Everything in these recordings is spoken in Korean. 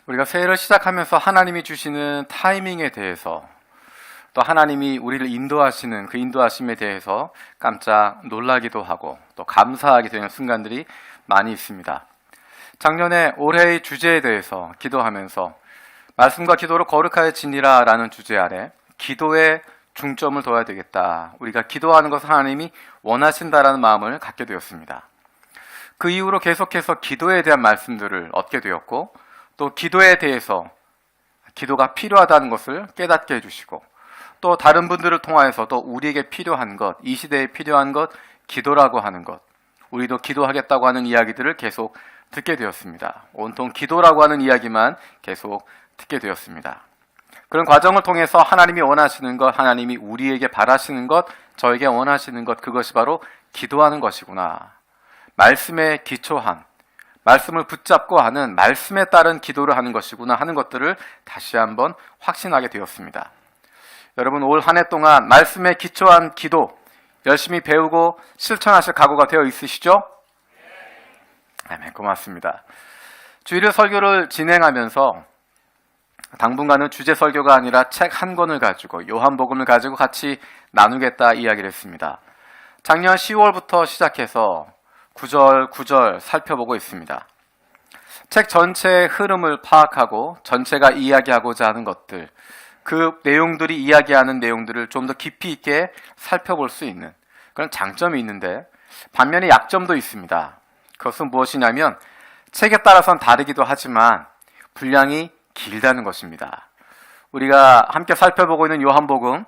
우리가 새해를 시작하면서 하나님이 주시는 타이밍에 대해서, 또 하나님이 우리를 인도하시는 그 인도하심에 대해서 깜짝 놀라기도 하고 또 감사하게 되는 순간들이 많이 있습니다. 작년에 올해의 주제에 대해서 기도하면서 말씀과 기도로 거룩하여 지니라 라는 주제 아래 기도에 중점을 둬야 되겠다, 우리가 기도하는 것을 하나님이 원하신다라는 마음을 갖게 되었습니다. 그 이후로 계속해서 기도에 대한 말씀들을 얻게 되었고, 또 기도에 대해서 기도가 필요하다는 것을 깨닫게 해주시고, 또 다른 분들을 통하여서도 우리에게 필요한 것, 이 시대에 필요한 것, 기도라고 하는 것, 우리도 기도하겠다고 하는 이야기들을 계속 듣게 되었습니다. 온통 기도라고 하는 이야기만 계속 듣게 되었습니다. 그런 과정을 통해서 하나님이 원하시는 것, 하나님이 우리에게 바라시는 것, 저에게 원하시는 것, 그것이 바로 기도하는 것이구나. 말씀에 기초한, 말씀을 붙잡고 하는, 말씀에 따른 기도를 하는 것이구나 하는 것들을 다시 한번 확신하게 되었습니다. 여러분, 올 한 해 동안 말씀에 기초한 기도 열심히 배우고 실천하실 각오가 되어 있으시죠? 네, 고맙습니다. 주일의 설교를 진행하면서 당분간은 주제 설교가 아니라 책 한 권을 가지고, 요한복음을 가지고 같이 나누겠다 이야기를 했습니다. 작년 10월부터 시작해서 구절 살펴보고 있습니다. 책 전체의 흐름을 파악하고 전체가 이야기하고자 하는 것들, 그 내용들이 이야기하는 내용들을 좀 더 깊이 있게 살펴볼 수 있는 그런 장점이 있는데, 반면에 약점도 있습니다. 그것은 무엇이냐면 책에 따라서는 다르기도 하지만 분량이 길다는 것입니다. 우리가 함께 살펴보고 있는 요한복음,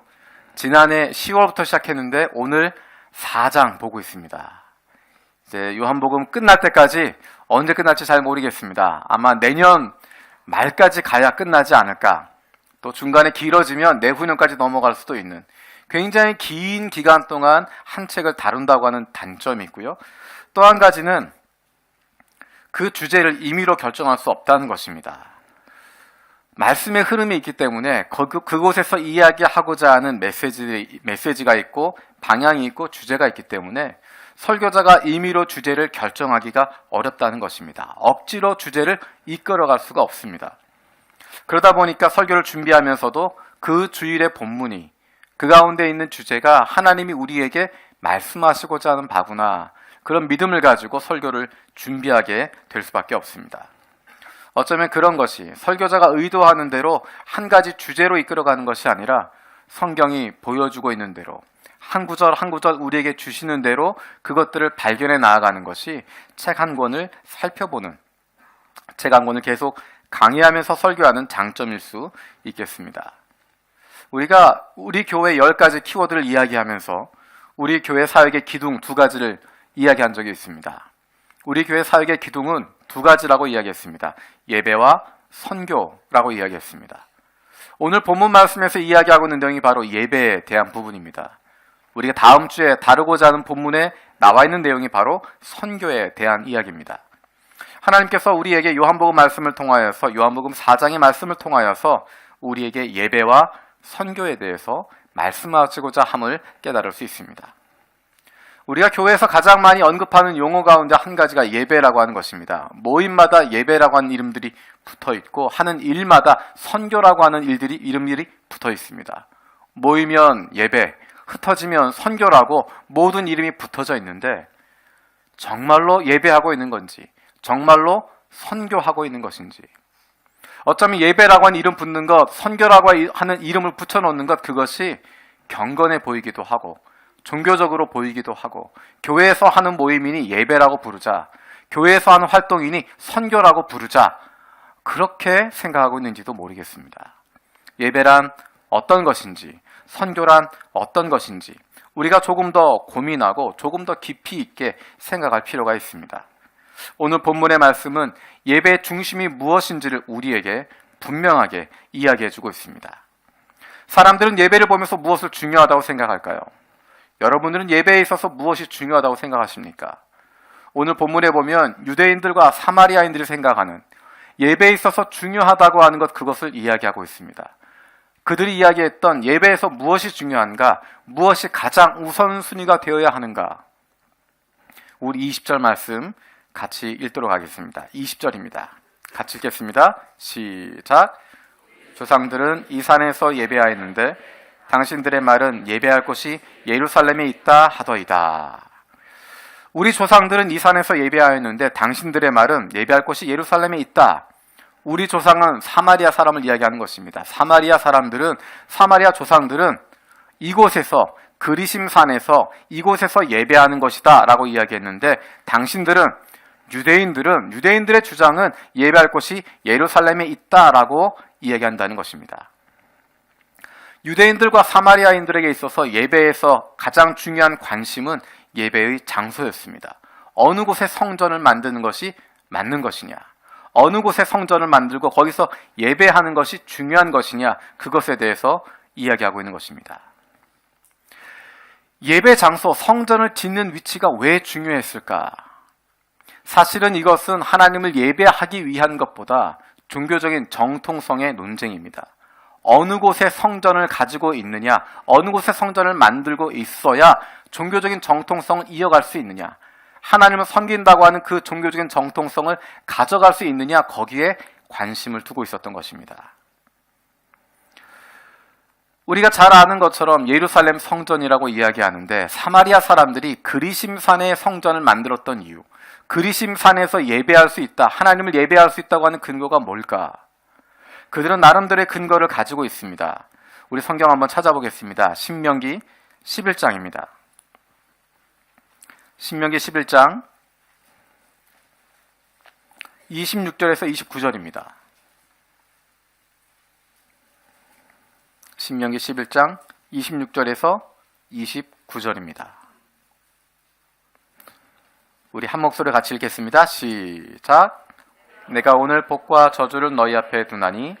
지난해 10월부터 시작했는데 오늘 4장 보고 있습니다. 이제 요한복음 끝날 때까지, 언제 끝날지 잘 모르겠습니다. 아마 내년 말까지 가야 끝나지 않을까. 또 중간에 길어지면 내후년까지 넘어갈 수도 있는 굉장히 긴 기간 동안 한 책을 다룬다고 하는 단점이 있고요. 또 한 가지는 그 주제를 임의로 결정할 수 없다는 것입니다. 말씀의 흐름이 있기 때문에 그곳에서 이야기하고자 하는 메시지가 있고 방향이 있고 주제가 있기 때문에 설교자가 임의로 주제를 결정하기가 어렵다는 것입니다. 억지로 주제를 이끌어갈 수가 없습니다. 그러다 보니까 설교를 준비하면서도 그 주일의 본문이, 그 가운데 있는 주제가 하나님이 우리에게 말씀하시고자 하는 바구나, 그런 믿음을 가지고 설교를 준비하게 될 수밖에 없습니다. 어쩌면 그런 것이 설교자가 의도하는 대로 한 가지 주제로 이끌어가는 것이 아니라 성경이 보여주고 있는 대로 한 구절 한 구절 우리에게 주시는 대로 그것들을 발견해 나아가는 것이 책 한 권을 살펴보는, 책 한 권을 계속 강의하면서 설교하는 장점일 수 있겠습니다. 우리가 우리 교회 10가지 키워드를 이야기하면서 우리 교회 사역의 기둥 2가지를 이야기한 적이 있습니다. 우리 교회 사역의 기둥은 2가지라고 이야기했습니다. 예배와 선교라고 이야기했습니다. 오늘 본문 말씀에서 이야기하고 있는 내용이 바로 예배에 대한 부분입니다. 우리가 다음 주에 다루고자 하는 본문에 나와 있는 내용이 바로 선교에 대한 이야기입니다. 하나님께서 우리에게 요한복음 말씀을 통하여서, 요한복음 4장의 말씀을 통하여서 우리에게 예배와 선교에 대해서 말씀하시고자 함을 깨달을 수 있습니다. 우리가 교회에서 가장 많이 언급하는 용어 가운데 한 가지가 예배라고 하는 것입니다. 모임마다 예배라고 하는 이름들이 붙어 있고, 하는 일마다 선교라고 하는 이름들이 붙어 있습니다. 모이면 예배, 흩어지면 선교라고 모든 이름이 붙어져 있는데, 정말로 예배하고 있는 건지, 정말로 선교하고 있는 것인지, 어쩌면 예배라고 하는 이름 붙는 것, 선교라고 하는 이름을 붙여놓는 것, 그것이 경건해 보이기도 하고 종교적으로 보이기도 하고, 교회에서 하는 모임이니 예배라고 부르자, 교회에서 하는 활동이니 선교라고 부르자, 그렇게 생각하고 있는지도 모르겠습니다. 예배란 어떤 것인지, 선교란 어떤 것인지 우리가 조금 더 고민하고 조금 더 깊이 있게 생각할 필요가 있습니다. 오늘 본문의 말씀은 예배의 중심이 무엇인지를 우리에게 분명하게 이야기해주고 있습니다. 사람들은 예배를 보면서 무엇을 중요하다고 생각할까요? 여러분들은 예배에 있어서 무엇이 중요하다고 생각하십니까? 오늘 본문에 보면 유대인들과 사마리아인들이 생각하는 예배에 있어서 중요하다고 하는 것, 그것을 이야기하고 있습니다. 그들이 이야기했던 예배에서 무엇이 중요한가, 무엇이 가장 우선순위가 되어야 하는가, 우리 20절 말씀 같이 읽도록 하겠습니다. 20절입니다. 같이 읽겠습니다. 시작. 조상들은 이 산에서 예배하였는데 당신들의 말은 예배할 곳이 예루살렘에 있다 하더이다. 우리 조상들은 이 산에서 예배하였는데 당신들의 말은 예배할 곳이 예루살렘에 있다. 우리 조상은 사마리아 사람을 이야기하는 것입니다. 사마리아 조상들은 이곳에서 그리심산에서 이곳에서 예배하는 것이다 라고 이야기했는데 당신들은 유대인들의 주장은 예배할 곳이 예루살렘에 있다라고 이야기한다는 것입니다. 유대인들과 사마리아인들에게 있어서 예배에서 가장 중요한 관심은 예배의 장소였습니다. 어느 곳에 성전을 만드는 것이 맞는 것이냐, 어느 곳에 성전을 만들고 거기서 예배하는 것이 중요한 것이냐, 그것에 대해서 이야기하고 있는 것입니다. 예배 장소, 성전을 짓는 위치가 왜 중요했을까? 사실은 이것은 하나님을 예배하기 위한 것보다 종교적인 정통성의 논쟁입니다. 어느 곳에 성전을 가지고 있느냐, 어느 곳에 성전을 만들고 있어야 종교적인 정통성을 이어갈 수 있느냐, 하나님을 섬긴다고 하는 그 종교적인 정통성을 가져갈 수 있느냐, 거기에 관심을 두고 있었던 것입니다. 우리가 잘 아는 것처럼 예루살렘 성전이라고 이야기하는데 사마리아 사람들이 그리심산에 성전을 만들었던 이유, 그리심산에서 예배할 수 있다, 하나님을 예배할 수 있다고 하는 근거가 뭘까? 그들은 나름대로의 근거를 가지고 있습니다. 우리 성경 한번 찾아보겠습니다. 신명기 11장입니다. 신명기 11장 26절에서 29절입니다. 신명기 11장 26절에서 29절입니다. 우리 한 목소리 같이 읽겠습니다. 시작. 내가 오늘 복과 저주를 너희 앞에 두나니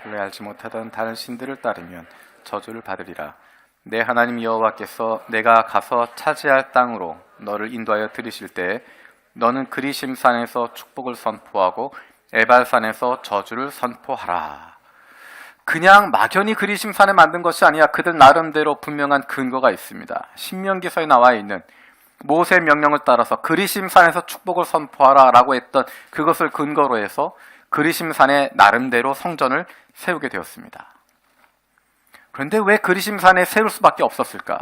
본래 알지 못하던 다른 신들을 따르면 저주를 받으리라. 내 하나님 여호와께서 내가 가서 차지할 땅으로 너를 인도하여 들이실 때 너는 그리심산에서 축복을 선포하고 에발산에서 저주를 선포하라. 그냥 막연히 그리심산에 만든 것이 아니라 그들 나름대로 분명한 근거가 있습니다. 신명기서에 나와 있는 모세의 명령을 따라서 그리심산에서 축복을 선포하라 라고 했던 그것을 근거로 해서 그리심산에 나름대로 성전을 세우게 되었습니다. 그런데 왜 그리심산에 세울 수밖에 없었을까?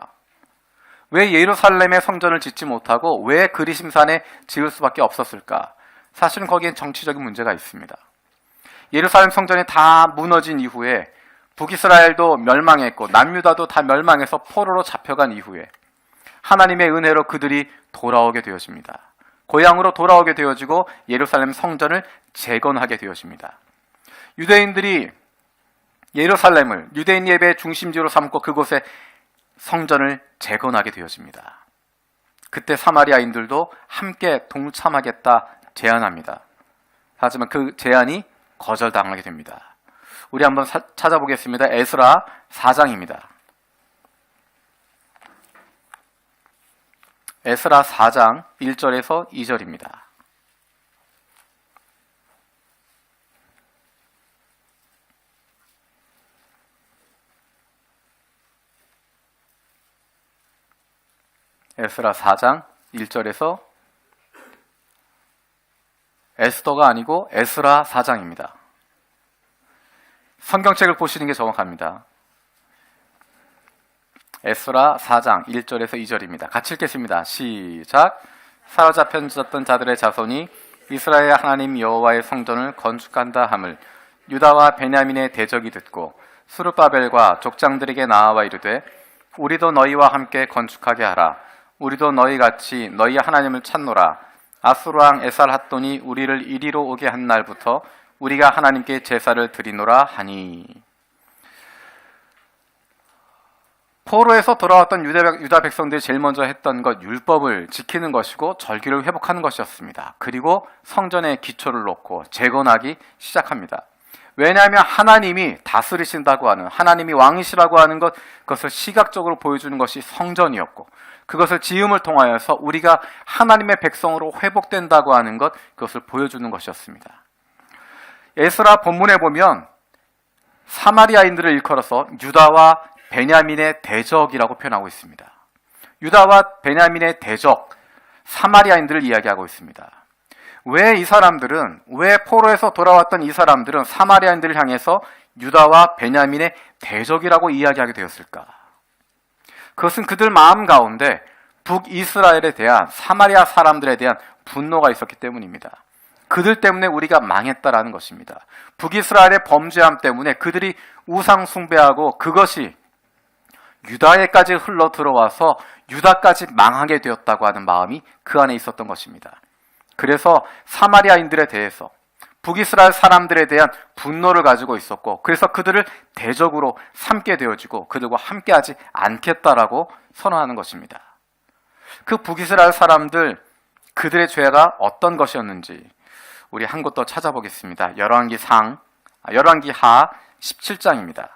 왜 예루살렘에 성전을 짓지 못하고 왜 그리심산에 지을 수밖에 없었을까? 사실은 거기엔 정치적인 문제가 있습니다. 예루살렘 성전이 다 무너진 이후에 북이스라엘도 멸망했고 남유다도 다 멸망해서 포로로 잡혀간 이후에 하나님의 은혜로 그들이 돌아오게 되어집니다. 고향으로 돌아오게 되어지고 예루살렘 성전을 재건하게 되어집니다. 유대인들이 예루살렘을 유대인 예배의 중심지로 삼고 그곳에 성전을 재건하게 되어집니다. 그때 사마리아인들도 함께 동참하겠다 제안합니다. 하지만 그 제안이 거절당하게 됩니다. 우리 한번 찾아보겠습니다. 에스라 4장입니다. 에스라 4장 1절에서 2절입니다. 에스라 4장 1절에서 에스더가 아니고 에스라 4장입니다. 성경책을 보시는 게 정확합니다. 에스라 4장 1절에서 2절입니다. 같이 읽겠습니다. 시작. 사로잡혀졌던 자들의 자손이 이스라엘 하나님 여호와의 성전을 건축한다 함을 유다와 베냐민의 대적이 듣고 스룹바벨과 족장들에게 나아와 이르되 우리도 너희와 함께 건축하게 하라. 우리도 너희같이 너희 하나님을 찾노라. 아수르 왕 에살핫돈이 우리를 이리로 오게 한 날부터 우리가 하나님께 제사를 드리노라 하니. 포로에서 돌아왔던 유다 백성들이 제일 먼저 했던 것, 율법을 지키는 것이고 절기를 회복하는 것이었습니다. 그리고 성전의 기초를 놓고 재건하기 시작합니다. 왜냐하면 하나님이 다스리신다고 하는, 하나님이 왕이시라고 하는 것, 그것을 시각적으로 보여주는 것이 성전이었고, 그것을 지음을 통하여서 우리가 하나님의 백성으로 회복된다고 하는 것, 그것을 보여주는 것이었습니다. 에스라 본문에 보면 사마리아인들을 일컬어서 유다와 베냐민의 대적이라고 표현하고 있습니다. 유다와 베냐민의 대적, 사마리아인들을 이야기하고 있습니다. 왜 포로에서 돌아왔던 이 사람들은 사마리아인들을 향해서 유다와 베냐민의 대적이라고 이야기하게 되었을까? 그것은 그들 마음 가운데 북이스라엘에 대한, 사마리아 사람들에 대한 분노가 있었기 때문입니다. 그들 때문에 우리가 망했다라는 것입니다. 북이스라엘의 범죄함 때문에 그들이 우상 숭배하고 그것이 유다에까지 흘러 들어와서 유다까지 망하게 되었다고 하는 마음이 그 안에 있었던 것입니다. 그래서 사마리아인들에 대해서 북이스라엘 사람들에 대한 분노를 가지고 있었고, 그래서 그들을 대적으로 삼게 되어지고 그들과 함께하지 않겠다라고 선언하는 것입니다. 그 북이스라엘 사람들, 그들의 죄가 어떤 것이었는지 우리 한 곳 더 찾아보겠습니다. 열왕기하 17장입니다.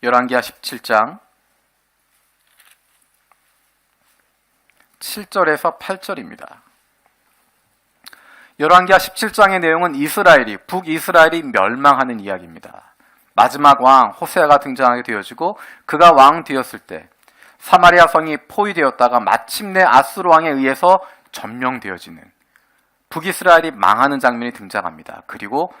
열왕기하 17장 7절에서 8절입니다. 열왕기하 17장의 내용은 북이스라엘이 멸망하는 이야기입니다. 마지막 왕 호세아가 등장하게 되어지고 그가 왕 되었을 때 사마리아 성이 포위되었다가 마침내 아수르 왕에 의해서 점령되어지는, 북이스라엘이 망하는 장면이 등장합니다. 그리고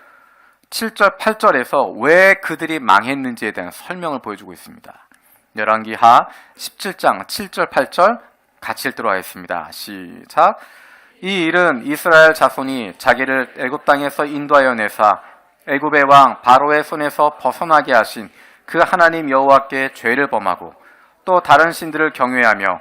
7절, 8절에서 왜 그들이 망했는지에 대한 설명을 보여주고 있습니다. 열왕기하 17장 7절, 8절 같이 읽도록 하겠습니다. 시작. 이 일은 이스라엘 자손이 자기를 애굽 땅에서 인도하여 내사 애굽의 왕 바로의 손에서 벗어나게 하신 그 하나님 여호와께 죄를 범하고 또 다른 신들을 경외하며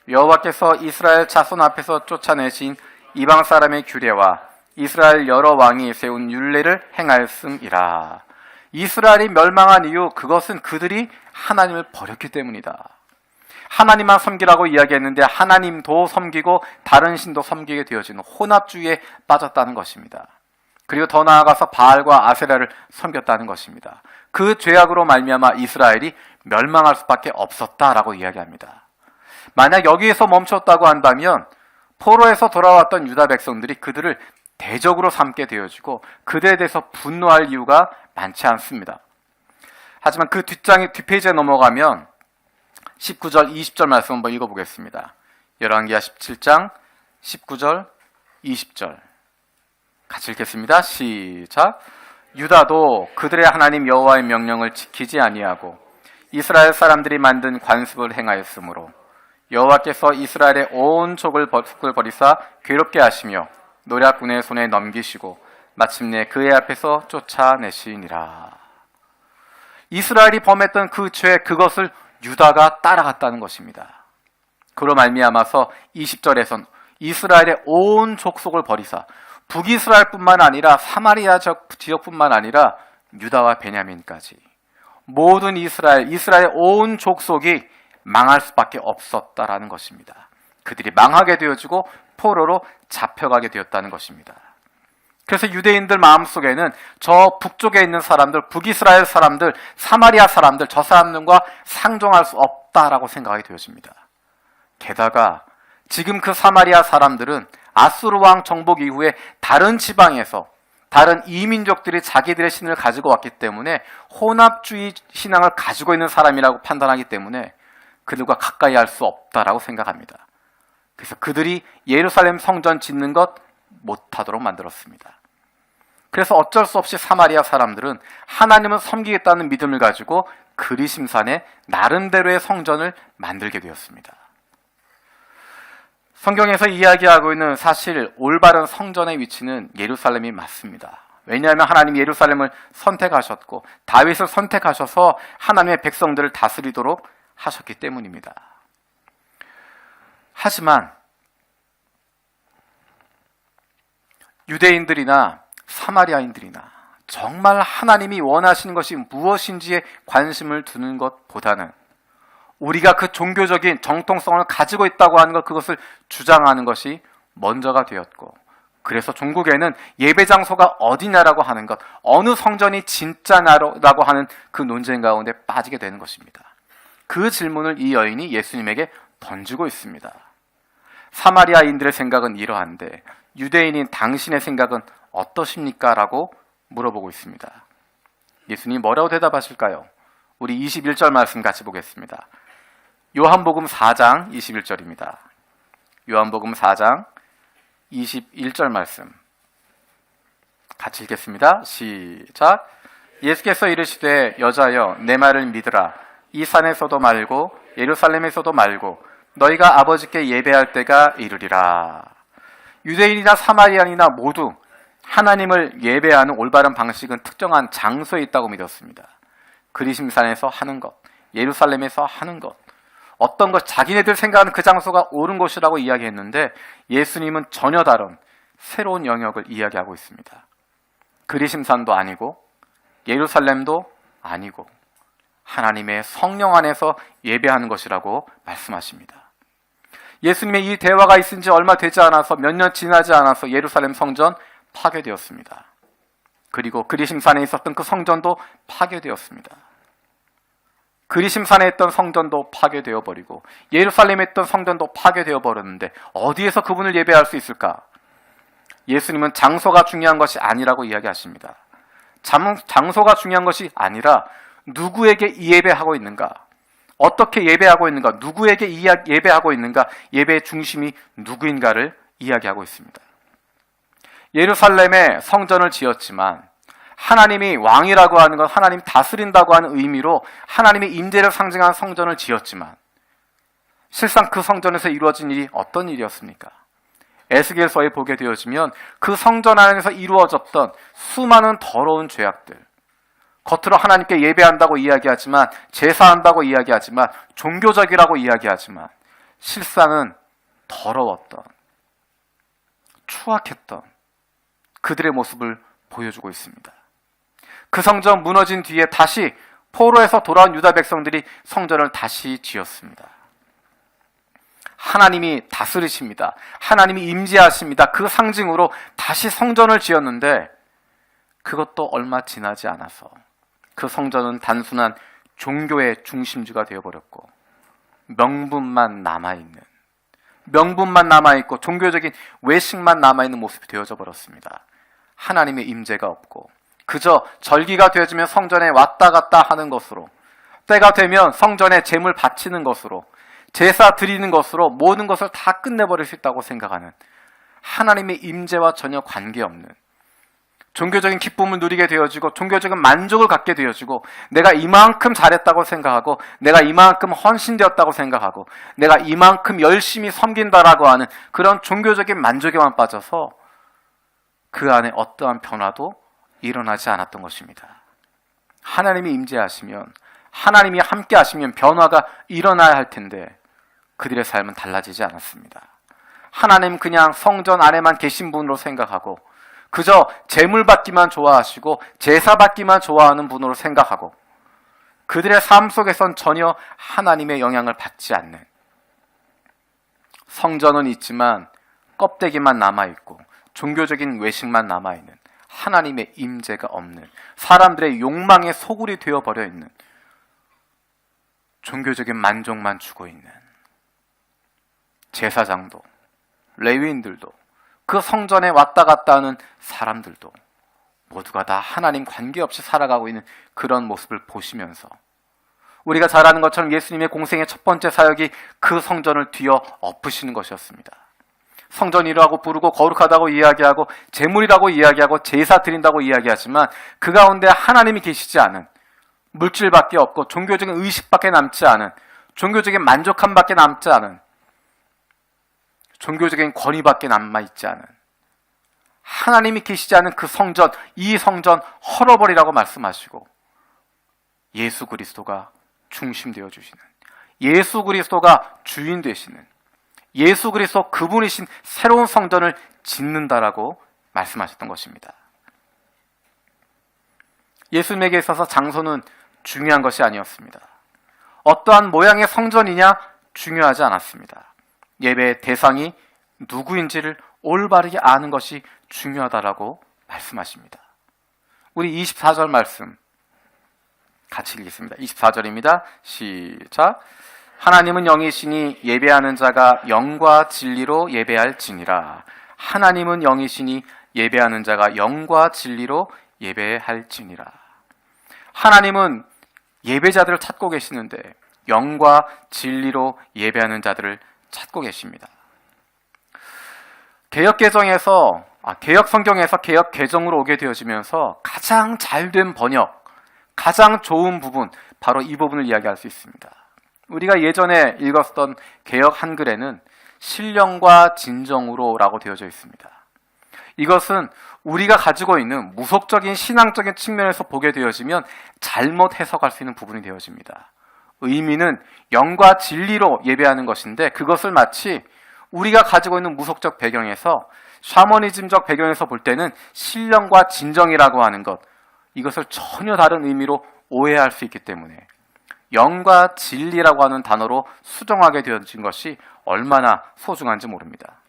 여호와께서 이스라엘 자손 앞에서 쫓아내신 이방 사람의 규례와 이스라엘 여러 왕이 세운 율례를 행하였음이라. 이스라엘이 멸망한 이유, 그것은 그들이 하나님을 버렸기 때문이다. 하나님만 섬기라고 이야기했는데 하나님도 섬기고 다른 신도 섬기게 되어지는 혼합주의에 빠졌다는 것입니다. 그리고 더 나아가서 바알과 아세라를 섬겼다는 것입니다. 그 죄악으로 말미암아 이스라엘이 멸망할 수밖에 없었다라고 이야기합니다. 만약 여기에서 멈췄다고 한다면 포로에서 돌아왔던 유다 백성들이 그들을 대적으로 삼게 되어지고 그들에 대해서 분노할 이유가 많지 않습니다. 하지만 그 뒷페이지에 넘어가면 19절, 20절 말씀 한번 읽어보겠습니다. 열왕기하 17장 19절, 20절 같이 읽겠습니다. 시작. 유다도 그들의 하나님 여호와의 명령을 지키지 아니하고 이스라엘 사람들이 만든 관습을 행하였으므로 여호와께서 이스라엘의 온 족을 버리사 괴롭게 하시며 노략군의 손에 넘기시고 마침내 그의 앞에서 쫓아내시니라. 이스라엘이 범했던 그 죄, 그것을 유다가 따라갔다는 것입니다. 그로 말미암아서 20절에선 이스라엘의 온 족속을 버리사, 북이스라엘뿐만 아니라 사마리아 지역뿐만 아니라 유다와 베냐민까지 모든 이스라엘의 온 족속이 망할 수밖에 없었다라는 것입니다. 그들이 망하게 되어지고 포로로 잡혀가게 되었다는 것입니다. 그래서 유대인들 마음속에는 저 북쪽에 있는 사람들, 북이스라엘 사람들, 사마리아 사람들, 저 사람들과 상종할 수 없다라고 생각이 되어집니다. 게다가 지금 그 사마리아 사람들은 아수르 왕 정복 이후에 다른 지방에서 다른 이민족들이 자기들의 신을 가지고 왔기 때문에 혼합주의 신앙을 가지고 있는 사람이라고 판단하기 때문에 그들과 가까이 할 수 없다라고 생각합니다. 그래서 그들이 예루살렘 성전 짓는 것 못하도록 만들었습니다. 그래서 어쩔 수 없이 사마리아 사람들은 하나님을 섬기겠다는 믿음을 가지고 그리심산에 나름대로의 성전을 만들게 되었습니다. 성경에서 이야기하고 있는 사실 올바른 성전의 위치는 예루살렘이 맞습니다. 왜냐하면 하나님이 예루살렘을 선택하셨고 다윗을 선택하셔서 하나님의 백성들을 다스리도록 하셨기 때문입니다. 하지만 유대인들이나 사마리아인들이나 정말 하나님이 원하시는 것이 무엇인지에 관심을 두는 것보다는 우리가 그 종교적인 정통성을 가지고 있다고 하는 것, 그것을 주장하는 것이 먼저가 되었고, 그래서 종국에는 예배 장소가 어디냐라고 하는 것, 어느 성전이 진짜냐라고 하는 그 논쟁 가운데 빠지게 되는 것입니다. 그 질문을 이 여인이 예수님에게 던지고 있습니다. 사마리아인들의 생각은 이러한데 유대인인 당신의 생각은 어떠십니까? 라고 물어보고 있습니다. 예수님 뭐라고 대답하실까요? 우리 21절 말씀 같이 보겠습니다. 요한복음 4장 21절입니다. 요한복음 4장 21절 말씀 같이 읽겠습니다. 시작. 예수께서 이르시되 여자여 내 말을 믿으라. 이 산에서도 말고 예루살렘에서도 말고 너희가 아버지께 예배할 때가 이르리라. 유대인이나 사마리안이나 모두 하나님을 예배하는 올바른 방식은 특정한 장소에 있다고 믿었습니다. 그리심산에서 하는 것, 예루살렘에서 하는 것, 어떤 것, 자기네들 생각하는 그 장소가 옳은 곳이라고 이야기했는데 예수님은 전혀 다른 새로운 영역을 이야기하고 있습니다. 그리심산도 아니고 예루살렘도 아니고 하나님의 성령 안에서 예배하는 것이라고 말씀하십니다. 예수님의 이 대화가 있은 지 얼마 되지 않아서 몇 년 지나지 않아서 예루살렘 성전 파괴되었습니다. 그리고 그리심산에 있었던 그 성전도 파괴되었습니다. 그리심산에 있던 성전도 파괴되어 버리고 예루살렘에 있던 성전도 파괴되어 버렸는데 어디에서 그분을 예배할 수 있을까? 예수님은 장소가 중요한 것이 아니라고 이야기하십니다. 장소가 중요한 것이 아니라 누구에게 예배하고 있는가? 어떻게 예배하고 있는가? 누구에게 예배하고 있는가? 예배의 중심이 누구인가를 이야기하고 있습니다. 예루살렘에 성전을 지었지만 하나님이 왕이라고 하는 건 하나님 다스린다고 하는 의미로 하나님의 임재를 상징하는 성전을 지었지만 실상 그 성전에서 이루어진 일이 어떤 일이었습니까? 에스겔서에 보게 되어지면 그 성전 안에서 이루어졌던 수많은 더러운 죄악들, 겉으로 하나님께 예배한다고 이야기하지만 제사한다고 이야기하지만 종교적이라고 이야기하지만 실상은 더러웠던 추악했던 그들의 모습을 보여주고 있습니다. 그 성전 무너진 뒤에 다시 포로에서 돌아온 유다 백성들이 성전을 다시 지었습니다. 하나님이 다스리십니다. 하나님이 임재하십니다. 그 상징으로 다시 성전을 지었는데 그것도 얼마 지나지 않아서 그 성전은 단순한 종교의 중심지가 되어버렸고 명분만 남아있고 종교적인 외식만 남아있는 모습이 되어져 버렸습니다. 하나님의 임재가 없고 그저 절기가 되어지면 성전에 왔다 갔다 하는 것으로, 때가 되면 성전에 제물 바치는 것으로, 제사 드리는 것으로 모든 것을 다 끝내버릴 수 있다고 생각하는, 하나님의 임재와 전혀 관계없는 종교적인 기쁨을 누리게 되어지고 종교적인 만족을 갖게 되어지고 내가 이만큼 잘했다고 생각하고 내가 이만큼 헌신되었다고 생각하고 내가 이만큼 열심히 섬긴다라고 하는 그런 종교적인 만족에만 빠져서 그 안에 어떠한 변화도 일어나지 않았던 것입니다. 하나님이 임재하시면, 하나님이 함께 하시면 변화가 일어나야 할 텐데 그들의 삶은 달라지지 않았습니다. 하나님 그냥 성전 안에만 계신 분으로 생각하고 그저 제물 받기만 좋아하시고 제사 받기만 좋아하는 분으로 생각하고 그들의 삶 속에선 전혀 하나님의 영향을 받지 않는, 성전은 있지만 껍데기만 남아있고 종교적인 외식만 남아있는, 하나님의 임재가 없는, 사람들의 욕망의 소굴이 되어버려 있는, 종교적인 만족만 주고 있는 제사장도, 레위인들도, 그 성전에 왔다 갔다 하는 사람들도 모두가 다 하나님 관계없이 살아가고 있는 그런 모습을 보시면서 우리가 잘 아는 것처럼 예수님의 공생의 첫 번째 사역이 그 성전을 뒤어 엎으시는 것이었습니다. 성전이라고 부르고 거룩하다고 이야기하고 제물이라고 이야기하고 제사 드린다고 이야기하지만 그 가운데 하나님이 계시지 않은, 물질밖에 없고 종교적인 의식밖에 남지 않은, 종교적인 만족함밖에 남지 않은, 종교적인 권위밖에 남아있지 않은, 하나님이 계시지 않은 그 성전, 이 성전 헐어버리라고 말씀하시고 예수 그리스도가 중심되어 주시는, 예수 그리스도가 주인 되시는, 예수 그리스도 그분이신 새로운 성전을 짓는다라고 말씀하셨던 것입니다. 예수님에게 있어서 장소는 중요한 것이 아니었습니다. 어떠한 모양의 성전이냐 중요하지 않았습니다. 예배의 대상이 누구인지를 올바르게 아는 것이 중요하다라고 말씀하십니다. 우리 24절 말씀 같이 읽겠습니다. 24절입니다. 시작. 하나님은 영이시니 예배하는 자가 영과 진리로 예배할지니라. 하나님은 영이시니 예배하는 자가 영과 진리로 예배할지니라. 하나님은 예배자들을 찾고 계시는데 영과 진리로 예배하는 자들을 찾고 계십니다. 개역 성경에서 개역 개정으로 오게 되어지면서 가장 잘된 번역, 가장 좋은 부분, 바로 이 부분을 이야기할 수 있습니다. 우리가 예전에 읽었던 개역 한글에는 신령과 진정으로라고 되어져 있습니다. 이것은 우리가 가지고 있는 무속적인 신앙적인 측면에서 보게 되어지면 잘못 해석할 수 있는 부분이 되어집니다. 의미는 영과 진리로 예배하는 것인데 그것을 마치 우리가 가지고 있는 무속적 배경에서, 샤머니즘적 배경에서 볼 때는 신령과 진정이라고 하는 것, 이것을 전혀 다른 의미로 오해할 수 있기 때문에 영과 진리라고 하는 단어로 수정하게 되어진 것이 얼마나 소중한지 모릅니다.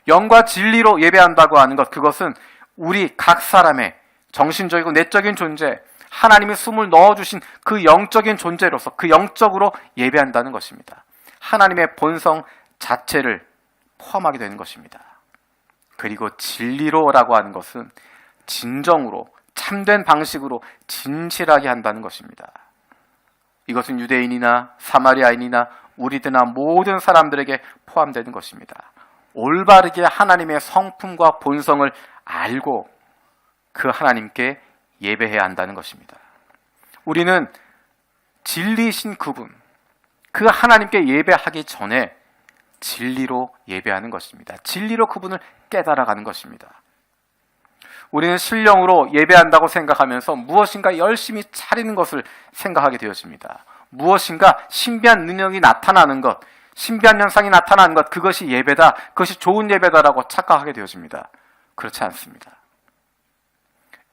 영과 진리로 예배한다고 하는 것, 그것은 우리 각 사람의 정신적이고 내적인 존재, 하나님이 숨을 넣어주신 그 영적인 존재로서 그 영적으로 예배한다는 것입니다. 하나님의 본성 자체를 포함하게 되는 것입니다. 그리고 진리로라고 하는 것은 진정으로, 참된 방식으로 진실하게 한다는 것입니다. 이것은 유대인이나 사마리아인이나 우리들이나 모든 사람들에게 포함되는 것입니다. 올바르게 하나님의 성품과 본성을 알고 그 하나님께 예배해야 한다는 것입니다. 우리는 진리이신 그분, 그 하나님께 예배하기 전에 진리로 예배하는 것입니다. 진리로 그분을 깨달아가는 것입니다. 우리는 신령으로 예배한다고 생각하면서 무엇인가 열심히 차리는 것을 생각하게 되어집니다. 무엇인가 신비한 능력이 나타나는 것, 신비한 현상이 나타나는 것, 그것이 예배다, 그것이 좋은 예배다라고 착각하게 되어집니다. 그렇지 않습니다.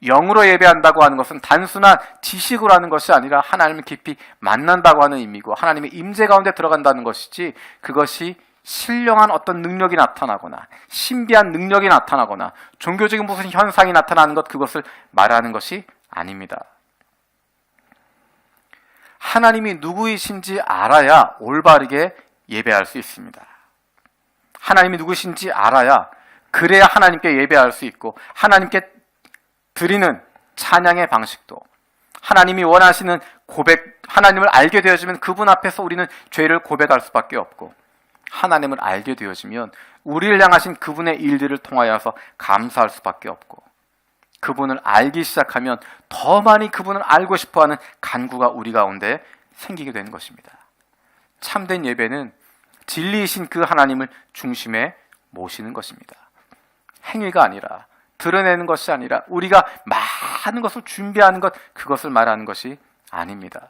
영으로 예배한다고 하는 것은 단순한 지식으로 하는 것이 아니라 하나님을 깊이 만난다고 하는 의미고 하나님의 임재 가운데 들어간다는 것이지, 그것이 신령한 어떤 능력이 나타나거나 신비한 능력이 나타나거나 종교적인 무슨 현상이 나타나는 것, 그것을 말하는 것이 아닙니다. 하나님이 누구이신지 알아야 올바르게 예배할 수 있습니다. 하나님이 누구신지 알아야, 그래야 하나님께 예배할 수 있고 하나님께 드리는 찬양의 방식도, 하나님이 원하시는 고백, 하나님을 알게 되어지면 그분 앞에서 우리는 죄를 고백할 수밖에 없고, 하나님을 알게 되어지면 우리를 향하신 그분의 일들을 통하여서 감사할 수밖에 없고, 그분을 알기 시작하면 더 많이 그분을 알고 싶어하는 간구가 우리 가운데 생기게 되는 것입니다. 참된 예배는 진리이신 그 하나님을 중심에 모시는 것입니다. 행위가 아니라, 드러내는 것이 아니라, 우리가 많은 것을 준비하는 것, 그것을 말하는 것이 아닙니다.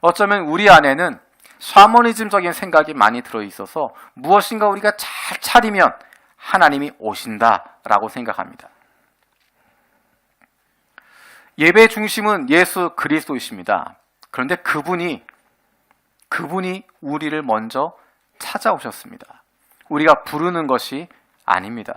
어쩌면 우리 안에는 샤머니즘적인 생각이 많이 들어있어서 무엇인가 우리가 잘 차리면 하나님이 오신다라고 생각합니다. 예배의 중심은 예수 그리스도이십니다. 그런데 그분이 우리를 먼저 찾아오셨습니다. 우리가 부르는 것이 아닙니다.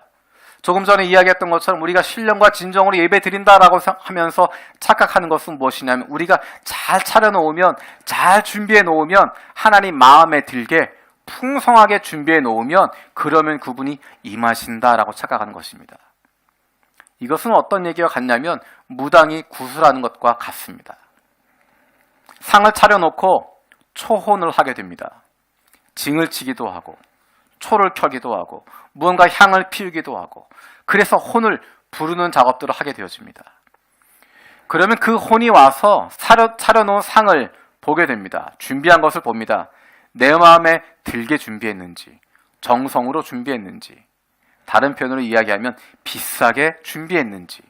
조금 전에 이야기했던 것처럼 우리가 신령과 진정으로 예배 드린다라고 하면서 착각하는 것은 무엇이냐면, 우리가 잘 차려놓으면, 잘 준비해 놓으면, 하나님 마음에 들게 풍성하게 준비해 놓으면 그러면 그분이 임하신다라고 착각하는 것입니다. 이것은 어떤 얘기가 같냐면 무당이 구슬하는 것과 같습니다. 상을 차려놓고 초혼을 하게 됩니다. 징을 치기도 하고 초를 켜기도 하고 무언가 향을 피우기도 하고, 그래서 혼을 부르는 작업들을 하게 되어집니다. 그러면 그 혼이 와서 차려놓은 상을 보게 됩니다. 준비한 것을 봅니다. 내 마음에 들게 준비했는지, 정성으로 준비했는지, 다른 표현으로 이야기하면 비싸게 준비했는지,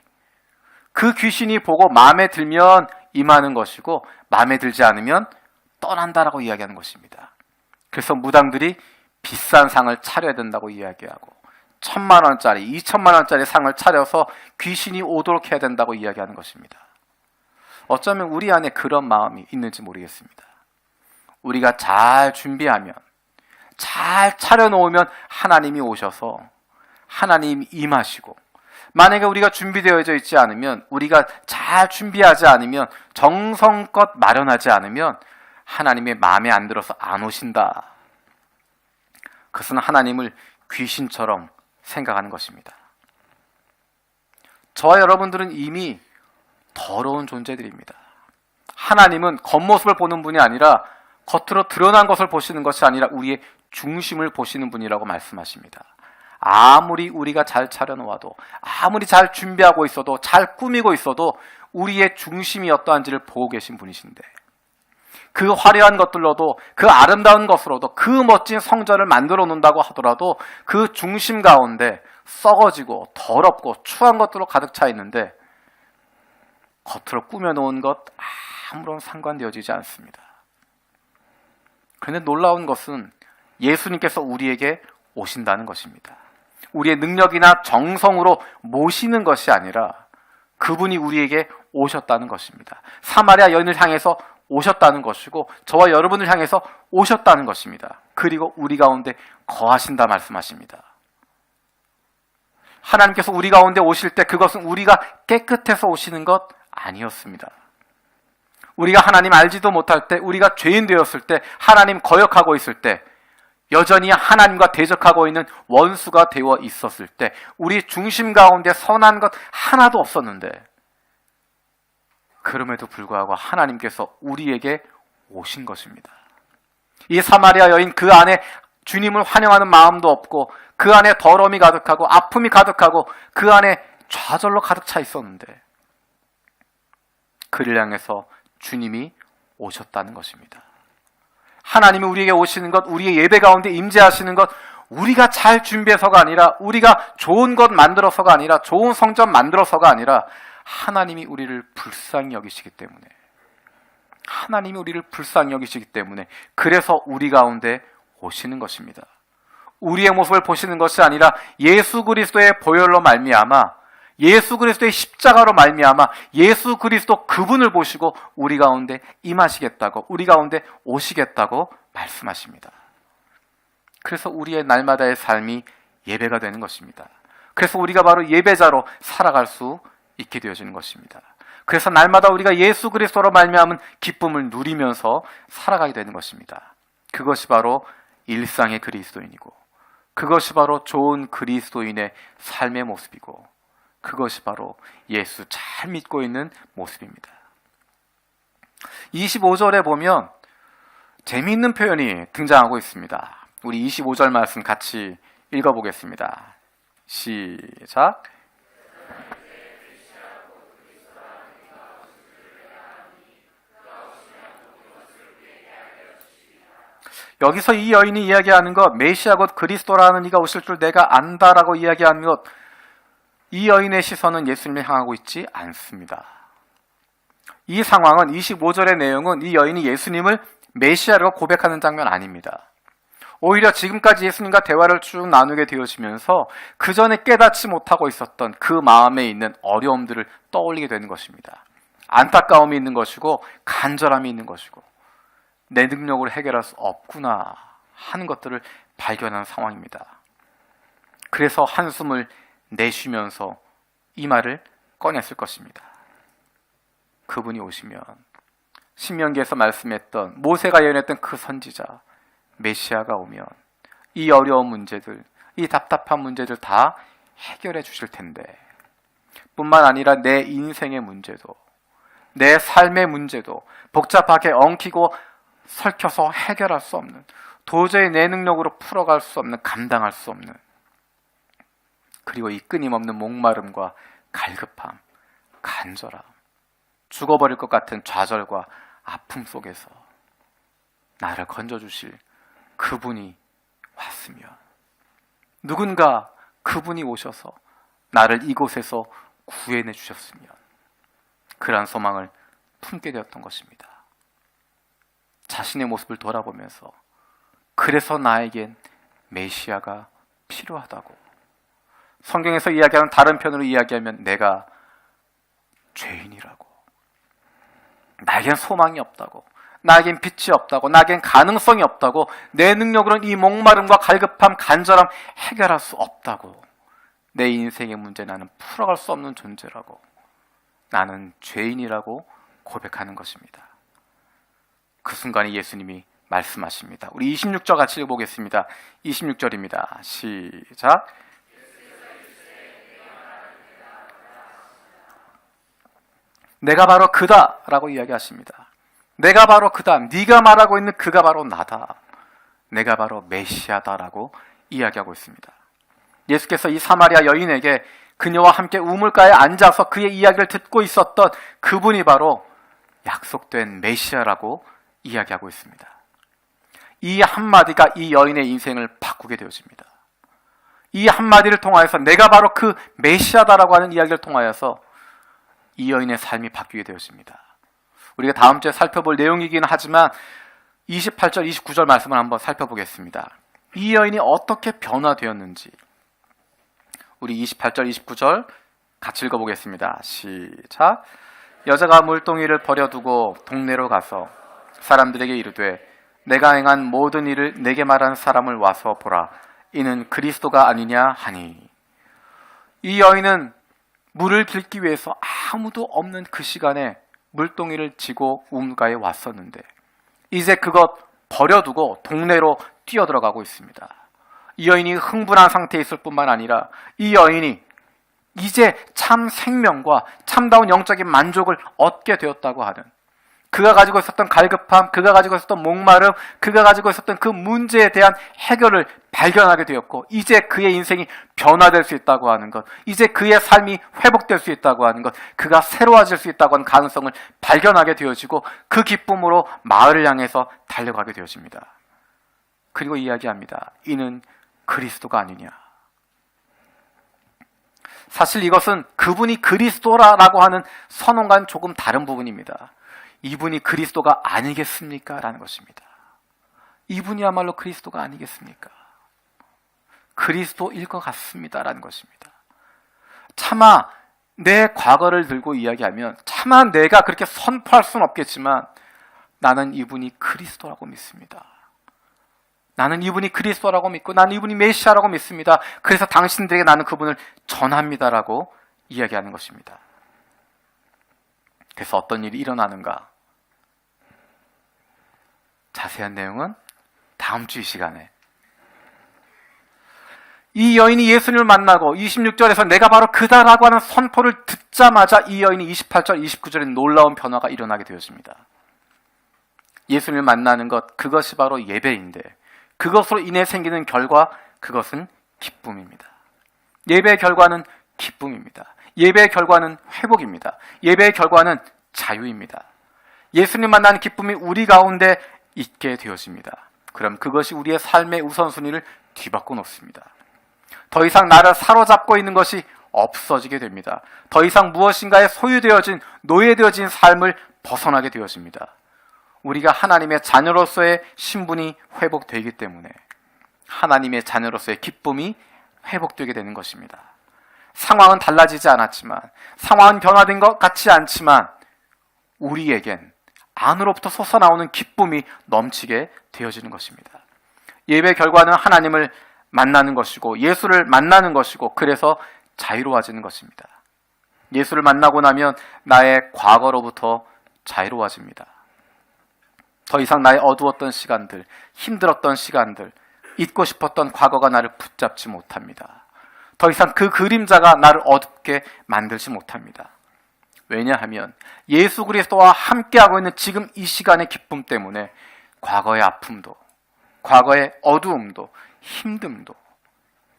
그 귀신이 보고 마음에 들면 임하는 것이고 마음에 들지 않으면 떠난다라고 이야기하는 것입니다. 그래서 무당들이 비싼 상을 차려야 된다고 이야기하고 1,000만 원짜리, 2,000만 원짜리 상을 차려서 귀신이 오도록 해야 된다고 이야기하는 것입니다. 어쩌면 우리 안에 그런 마음이 있는지 모르겠습니다. 우리가 잘 준비하면, 잘 차려놓으면 하나님이 오셔서 하나님이 임하시고, 만약에 우리가 준비되어져 있지 않으면, 우리가 잘 준비하지 않으면, 정성껏 마련하지 않으면 하나님의 마음에 안 들어서 안 오신다. 그것은 하나님을 귀신처럼 생각하는 것입니다. 저와 여러분들은 이미 더러운 존재들입니다. 하나님은 겉모습을 보는 분이 아니라 겉으로 드러난 것을 보시는 것이 아니라 우리의 중심을 보시는 분이라고 말씀하십니다. 아무리 우리가 잘 차려놓아도, 아무리 잘 준비하고 있어도, 잘 꾸미고 있어도 우리의 중심이 어떠한지를 보고 계신 분이신데, 그 화려한 것들로도, 그 아름다운 것으로도, 그 멋진 성전을 만들어 놓는다고 하더라도 그 중심 가운데 썩어지고 더럽고 추한 것들로 가득 차 있는데 겉으로 꾸며놓은 것 아무런 상관되어지지 않습니다. 그런데 놀라운 것은 예수님께서 우리에게 오신다는 것입니다. 우리의 능력이나 정성으로 모시는 것이 아니라 그분이 우리에게 오셨다는 것입니다. 사마리아 여인을 향해서 오셨다는 것이고 저와 여러분을 향해서 오셨다는 것입니다. 그리고 우리 가운데 거하신다 말씀하십니다. 하나님께서 우리 가운데 오실 때 그것은 우리가 깨끗해서 오시는 것 아니었습니다. 우리가 하나님 알지도 못할 때, 우리가 죄인 되었을 때, 하나님 거역하고 있을 때, 여전히 하나님과 대적하고 있는 원수가 되어 있었을 때, 우리 중심 가운데 선한 것 하나도 없었는데, 그럼에도 불구하고 하나님께서 우리에게 오신 것입니다. 이 사마리아 여인, 그 안에 주님을 환영하는 마음도 없고, 그 안에 더러움이 가득하고 아픔이 가득하고 그 안에 좌절로 가득 차 있었는데 그를 향해서 주님이 오셨다는 것입니다. 하나님이 우리에게 오시는 것, 우리의 예배 가운데 임재하시는 것, 우리가 잘 준비해서가 아니라, 우리가 좋은 것 만들어서가 아니라, 좋은 성전 만들어서가 아니라 하나님이 우리를 불쌍히 여기시기 때문에, 하나님이 우리를 불쌍히 여기시기 때문에 그래서 우리 가운데 오시는 것입니다. 우리의 모습을 보시는 것이 아니라 예수 그리스도의 보혈로 말미암아, 예수 그리스도의 십자가로 말미암아 예수 그리스도 그분을 보시고 우리 가운데 임하시겠다고, 우리 가운데 오시겠다고 말씀하십니다. 그래서 우리의 날마다의 삶이 예배가 되는 것입니다. 그래서 우리가 바로 예배자로 살아갈 수 있게 되어지는 것입니다. 그래서 날마다 우리가 예수 그리스도로 말미암은 기쁨을 누리면서 살아가게 되는 것입니다. 그것이 바로 일상의 그리스도인이고, 그것이 바로 좋은 그리스도인의 삶의 모습이고, 그것이 바로 예수 잘 믿고 있는 모습입니다. 25절에 보면 재미있는 표현이 등장하고 있습니다. 우리 25절 말씀 같이 읽어보겠습니다. 시작. 여기서 이 여인이 이야기하는 것, 메시아 곧 그리스도라는 이가 오실 줄 내가 안다라고 이야기하는 것, 이 여인의 시선은 예수님을 향하고 있지 않습니다. 이 상황은, 25절의 내용은 이 여인이 예수님을 메시아라고 고백하는 장면 아닙니다. 오히려 지금까지 예수님과 대화를 쭉 나누게 되어지면서 그 전에 깨닫지 못하고 있었던 그 마음에 있는 어려움들을 떠올리게 되는 것입니다. 안타까움이 있는 것이고 간절함이 있는 것이고 내 능력으로 해결할 수 없구나 하는 것들을 발견하는 상황입니다. 그래서 한숨을 내쉬면서 이 말을 꺼냈을 것입니다. 그분이 오시면 신명기에서 말씀했던, 모세가 예언했던 그 선지자 메시아가 오면 이 어려운 문제들, 이 답답한 문제들 다 해결해 주실 텐데, 뿐만 아니라 내 인생의 문제도, 내 삶의 문제도 복잡하게 엉키고 설켜서 해결할 수 없는, 도저히 내 능력으로 풀어갈 수 없는, 감당할 수 없는, 그리고 이 끊임없는 목마름과 갈급함, 간절함, 죽어버릴 것 같은 좌절과 아픔 속에서 나를 건져주실 그분이 왔으면, 누군가 그분이 오셔서 나를 이곳에서 구해내 주셨으면, 그러한 소망을 품게 되었던 것입니다. 자신의 모습을 돌아보면서 그래서 나에겐 메시아가 필요하다고, 성경에서 이야기하는 다른 편으로 이야기하면 내가 죄인이라고, 나에겐 소망이 없다고, 나에겐 빛이 없다고, 나에겐 가능성이 없다고, 내 능력으로는 이 목마름과 갈급함, 간절함 해결할 수 없다고, 내 인생의 문제 나는 풀어갈 수 없는 존재라고, 나는 죄인이라고 고백하는 것입니다. 그 순간에 예수님이 말씀하십니다. 우리 26절 같이 읽어보겠습니다. 26절입니다. 시작. 내가 바로 그다라고 이야기하십니다. 내가 바로 그다. 네가 말하고 있는 그가 바로 나다. 내가 바로 메시아다라고 이야기하고 있습니다. 예수께서 이 사마리아 여인에게 그녀와 함께 우물가에 앉아서 그의 이야기를 듣고 있었던 그분이 바로 약속된 메시아라고 이야기하고 있습니다. 이 한마디가 이 여인의 인생을 바꾸게 되어집니다. 이 한마디를 통하여서 내가 바로 그 메시아다라고 하는 이야기를 통하여서 이 여인의 삶이 바뀌게 되어집니다. 우리가 다음 주에 살펴볼 내용이긴 하지만 28절, 29절 말씀을 한번 살펴보겠습니다. 이 여인이 어떻게 변화되었는지 우리 28절, 29절 같이 읽어보겠습니다. 시작. 여자가 물동이를 버려두고 동네로 가서 사람들에게 이르되 내가 행한 모든 일을 내게 말하는 사람을 와서 보라. 이는 그리스도가 아니냐 하니. 이 여인은 물을 길기 위해서 아무도 없는 그 시간에 물동이를 지고 우물가에 왔었는데 이제 그것 버려두고 동네로 뛰어들어가고 있습니다. 이 여인이 흥분한 상태에 있을 뿐만 아니라 이 여인이 이제 참 생명과 참다운 영적인 만족을 얻게 되었다고 하는, 그가 가지고 있었던 갈급함, 그가 가지고 있었던 목마름, 그가 가지고 있었던 그 문제에 대한 해결을 발견하게 되었고 이제 그의 인생이 변화될 수 있다고 하는 것, 이제 그의 삶이 회복될 수 있다고 하는 것, 그가 새로워질 수 있다고 하는 가능성을 발견하게 되어지고 그 기쁨으로 마을을 향해서 달려가게 되어집니다. 그리고 이야기합니다. 이는 그리스도가 아니냐. 사실 이것은 그분이 그리스도라고 하는 선언과는 조금 다른 부분입니다. 이분이 그리스도가 아니겠습니까? 라는 것입니다. 이분이야말로 그리스도가 아니겠습니까? 그리스도일 것 같습니다. 라는 것입니다. 차마 내 과거를 들고 이야기하면 차마 내가 그렇게 선포할 수는 없겠지만 나는 이분이 그리스도라고 믿습니다. 나는 이분이 그리스도라고 믿고 나는 이분이 메시아라고 믿습니다. 그래서 당신들에게 나는 그분을 전합니다라고 이야기하는 것입니다. 그래서 어떤 일이 일어나는가? 자세한 내용은 다음 주 이 시간에. 이 여인이 예수님을 만나고 26절에서 내가 바로 그다라고 하는 선포를 듣자마자 이 여인이 28절, 29절에 놀라운 변화가 일어나게 되었습니다. 예수님을 만나는 것, 그것이 바로 예배인데 그것으로 인해 생기는 결과, 그것은 기쁨입니다. 예배의 결과는 기쁨입니다. 예배의 결과는 회복입니다. 예배의 결과는 자유입니다. 예수님 만나는 기쁨이 우리 가운데 있게 되어집니다. 그럼 그것이 우리의 삶의 우선순위를 뒤바꿔 놓습니다. 더 이상 나를 사로잡고 있는 것이 없어지게 됩니다. 더 이상 무엇인가에 소유되어진, 노예되어진 삶을 벗어나게 되어집니다. 우리가 하나님의 자녀로서의 신분이 회복되기 때문에 하나님의 자녀로서의 기쁨이 회복되게 되는 것입니다. 상황은 달라지지 않았지만, 상황은 변화된 것 같지 않지만 우리에겐 안으로부터 솟아나오는 기쁨이 넘치게 되어지는 것입니다. 예배 결과는 하나님을 만나는 것이고 예수를 만나는 것이고 그래서 자유로워지는 것입니다. 예수를 만나고 나면 나의 과거로부터 자유로워집니다. 더 이상 나의 어두웠던 시간들, 힘들었던 시간들, 잊고 싶었던 과거가 나를 붙잡지 못합니다. 더 이상 그 그림자가 나를 어둡게 만들지 못합니다. 왜냐하면 예수 그리스도와 함께하고 있는 지금 이 시간의 기쁨 때문에 과거의 아픔도, 과거의 어두움도, 힘듦도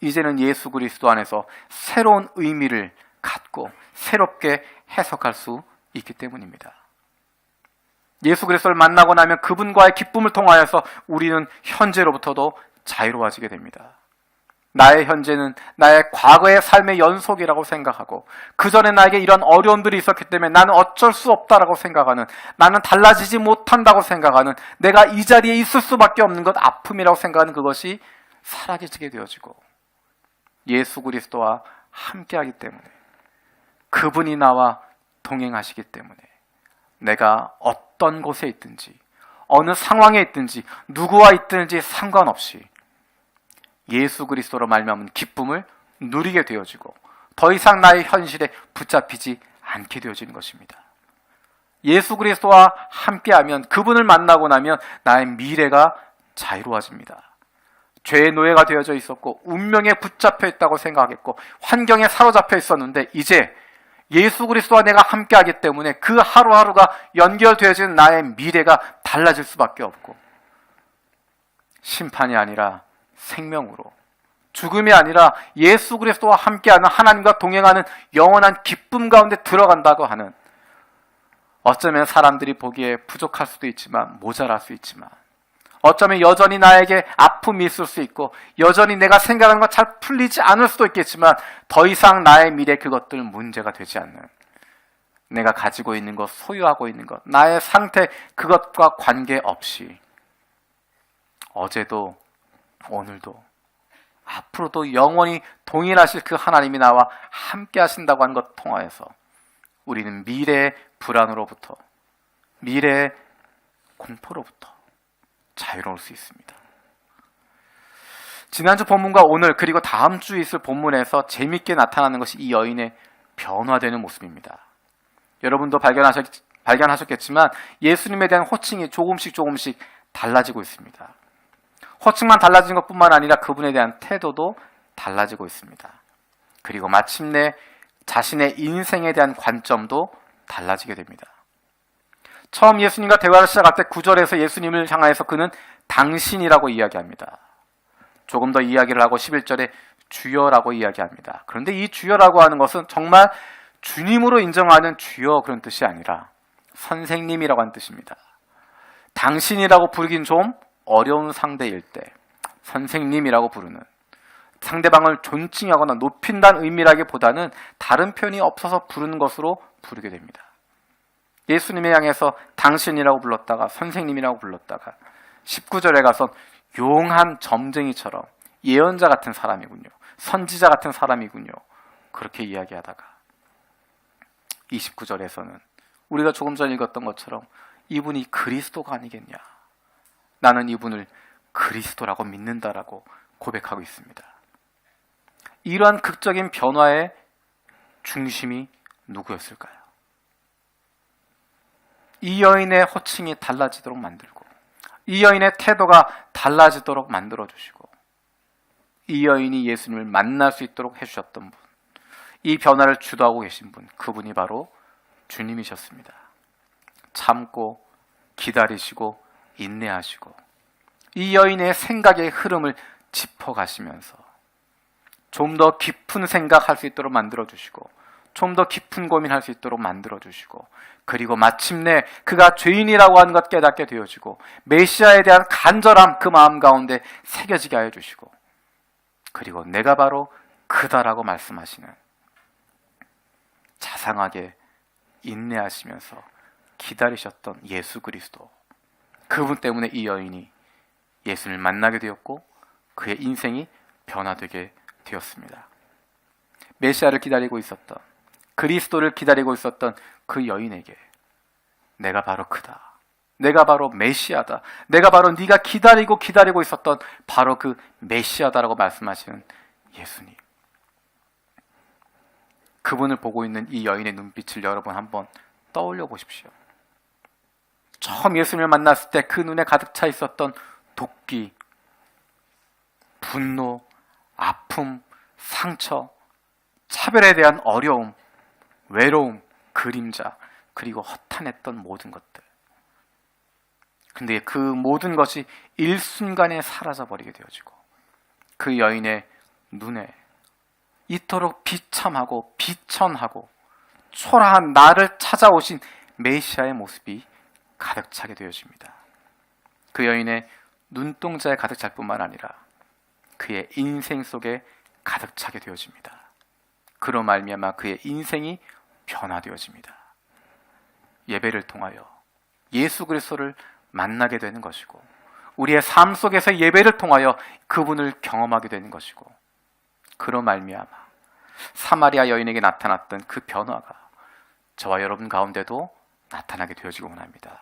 이제는 예수 그리스도 안에서 새로운 의미를 갖고 새롭게 해석할 수 있기 때문입니다. 예수 그리스도를 만나고 나면 그분과의 기쁨을 통하여서 우리는 현재로부터도 자유로워지게 됩니다. 나의 현재는 나의 과거의 삶의 연속이라고 생각하고 그 전에 나에게 이런 어려움들이 있었기 때문에 나는 어쩔 수 없다라고 생각하는, 나는 달라지지 못한다고 생각하는, 내가 이 자리에 있을 수밖에 없는 것 아픔이라고 생각하는 그것이 사라지게 되어지고 예수 그리스도와 함께하기 때문에, 그분이 나와 동행하시기 때문에 내가 어떤 곳에 있든지 어느 상황에 있든지 누구와 있든지 상관없이 예수 그리스도로 말미암은 기쁨을 누리게 되어지고 더 이상 나의 현실에 붙잡히지 않게 되어지는 것입니다. 예수 그리스도와 함께하면, 그분을 만나고 나면 나의 미래가 자유로워집니다. 죄의 노예가 되어져 있었고 운명에 붙잡혀 있다고 생각했고 환경에 사로잡혀 있었는데 이제 예수 그리스도와 내가 함께하기 때문에 그 하루하루가 연결되어지는 나의 미래가 달라질 수밖에 없고, 심판이 아니라 생명으로, 죽음이 아니라 예수 그리스도와 함께하는, 하나님과 동행하는 영원한 기쁨 가운데 들어간다고 하는, 어쩌면 사람들이 보기에 부족할 수도 있지만, 모자랄 수 있지만, 어쩌면 여전히 나에게 아픔이 있을 수 있고, 여전히 내가 생각하는 것 잘 풀리지 않을 수도 있겠지만, 더 이상 나의 미래 그것들 문제가 되지 않는, 내가 가지고 있는 것, 소유하고 있는 것, 나의 상태 그것과 관계없이 어제도 오늘도 앞으로도 영원히 동일하실 그 하나님이 나와 함께 하신다고 하는 것 통하여서 우리는 미래의 불안으로부터, 미래의 공포로부터 자유로울 수 있습니다. 지난주 본문과 오늘 그리고 다음 주에 있을 본문에서 재밌게 나타나는 것이 이 여인의 변화되는 모습입니다. 여러분도 발견하셨겠지만 예수님에 대한 호칭이 조금씩 달라지고 있습니다. 호칭만 달라진 것뿐만 아니라 그분에 대한 태도도 달라지고 있습니다. 그리고 마침내 자신의 인생에 대한 관점도 달라지게 됩니다. 처음 예수님과 대화를 시작할 때 9절에서 예수님을 향하여서 그는 당신이라고 이야기합니다. 조금 더 이야기를 하고 11절에 주여라고 이야기합니다. 그런데 이 주여라고 하는 것은 정말 주님으로 인정하는 주여 그런 뜻이 아니라 선생님이라고 하는 뜻입니다. 당신이라고 부르긴 좀 어려운 상대일 때 선생님이라고 부르는, 상대방을 존칭하거나 높인다는 의미라기보다는 다른 표현이 없어서 부르는 것으로 부르게 됩니다. 예수님을 향해서 당신이라고 불렀다가 선생님이라고 불렀다가 19절에 가서 용한 점쟁이처럼 예언자 같은 사람이군요, 선지자 같은 사람이군요, 그렇게 이야기하다가 29절에서는 우리가 조금 전 읽었던 것처럼 이분이 그리스도가 아니겠냐, 나는 이분을 그리스도라고 믿는다라고 고백하고 있습니다. 이러한 극적인 변화의 중심이 누구였을까요? 이 여인의 호칭이 달라지도록 만들고, 이 여인의 태도가 달라지도록 만들어주시고, 이 여인이 예수님을 만날 수 있도록 해주셨던 분, 이 변화를 주도하고 계신 분, 그분이 바로 주님이셨습니다. 참고 기다리시고 인내하시고 이 여인의 생각의 흐름을 짚어가시면서 좀 더 깊은 생각할 수 있도록 만들어주시고, 좀 더 깊은 고민할 수 있도록 만들어주시고, 그리고 마침내 그가 죄인이라고 하는 것 깨닫게 되어지고, 메시아에 대한 간절함 그 마음 가운데 새겨지게 하여 주시고, 그리고 내가 바로 그다라고 말씀하시는, 자상하게 인내하시면서 기다리셨던 예수 그리스도, 그분 때문에 이 여인이 예수를 만나게 되었고 그의 인생이 변화되게 되었습니다. 메시아를 기다리고 있었던, 그리스도를 기다리고 있었던 그 여인에게 내가 바로 그다, 내가 바로 메시아다, 내가 바로 네가 기다리고 있었던 바로 그 메시아다라고 말씀하시는 예수님, 그분을 보고 있는 이 여인의 눈빛을 여러분 한번 떠올려 보십시오. 처음 예수님을 만났을 때 그 눈에 가득 차 있었던 도끼, 분노, 아픔, 상처, 차별에 대한 어려움, 외로움, 그림자, 그리고 허탄했던 모든 것들. 근데 그 모든 것이 일순간에 사라져버리게 되어지고, 그 여인의 눈에 이토록 비참하고 비천하고 초라한 나를 찾아오신 메시아의 모습이 가득 차게 되어집니다. 그 여인의 눈동자에 가득 찰 뿐만 아니라 그의 인생 속에 가득 차게 되어집니다. 그로 말미암아 그의 인생이 변화되어집니다. 예배를 통하여 예수 그리스도를 만나게 되는 것이고, 우리의 삶 속에서 예배를 통하여 그분을 경험하게 되는 것이고, 그로 말미암아 사마리아 여인에게 나타났던 그 변화가 저와 여러분 가운데도 나타나게 되어지고 원합니다.